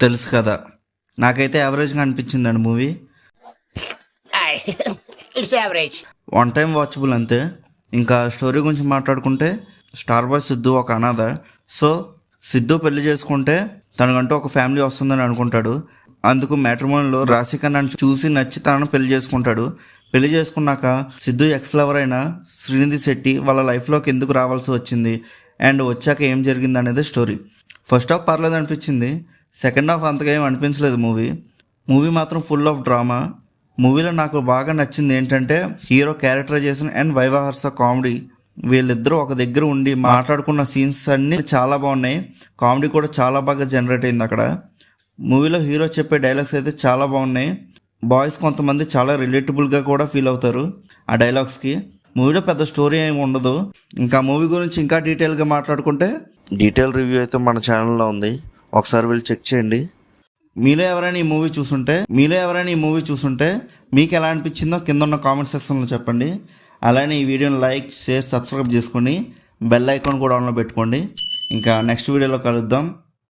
తెలుసు కదా. నాకైతే యావరేజ్గా అనిపించిందండి movie. It's average. One time watchable అంతే. ఇంకా స్టోరీ గురించి మాట్లాడుకుంటే స్టార్ బాయ్ సిద్ధు ఒక అనాథ. సో సిద్ధు పెళ్లి చేసుకుంటే తనకంటూ ఒక ఫ్యామిలీ వస్తుందని అనుకుంటాడు. అందుకు మ్యాట్రిమోనీలో రాశికన్నాను చూసి నచ్చి తనను పెళ్లి చేసుకుంటాడు. పెళ్లి చేసుకున్నాక సిద్ధు ఎక్స్ లవర్ అయిన శ్రీనిధి శెట్టి వాళ్ళ లైఫ్లోకి ఎందుకు రావాల్సి వచ్చింది అండ్ వచ్చాక ఏం జరిగింది అనేది స్టోరీ. ఫస్ట్ హాఫ్ పర్లేదు అనిపించింది, సెకండ్ హాఫ్ అంతగా ఏం అనిపించలేదు. మూవీ మాత్రం ఫుల్ ఆఫ్ డ్రామా. మూవీలో నాకు బాగా నచ్చింది ఏంటంటే హీరో క్యారెక్టరైజేషన్ అండ్ వైవాహర్స కామెడీ. వీళ్ళిద్దరూ ఒక దగ్గర ఉండి మాట్లాడుకున్న సీన్స్ అన్నీ చాలా బాగున్నాయి. కామెడీ కూడా చాలా బాగా జనరేట్ అయింది అక్కడ. మూవీలో హీరో చెప్పే డైలాగ్స్ అయితే చాలా బాగున్నాయి. బాయ్స్ కొంతమంది చాలా రిలేటబుల్గా కూడా ఫీల్ అవుతారు ఆ డైలాగ్స్కి. మూవీలో పెద్ద స్టోరీ ఏమి ఉండదు. ఇంకా మూవీ గురించి ఇంకా డీటెయిల్గా మాట్లాడుకుంటే డీటెయిల్ రివ్యూ అయితే మన ఛానల్లో ఉంది, ఒకసారి వెళ్ళి చెక్ చేయండి. మీలో ఎవరైనా ఈ మూవీ చూసుంటే మీకు ఎలా అనిపించిందో కింద ఉన్న కామెంట్ సెక్షన్లో చెప్పండి. అలానే ఈ వీడియోని లైక్, షేర్, సబ్స్క్రైబ్ చేసుకొని బెల్ ఐకాన్ కూడా ఆన్లో పెట్టుకోండి. ఇంకా నెక్స్ట్ వీడియోలో కలుద్దాం.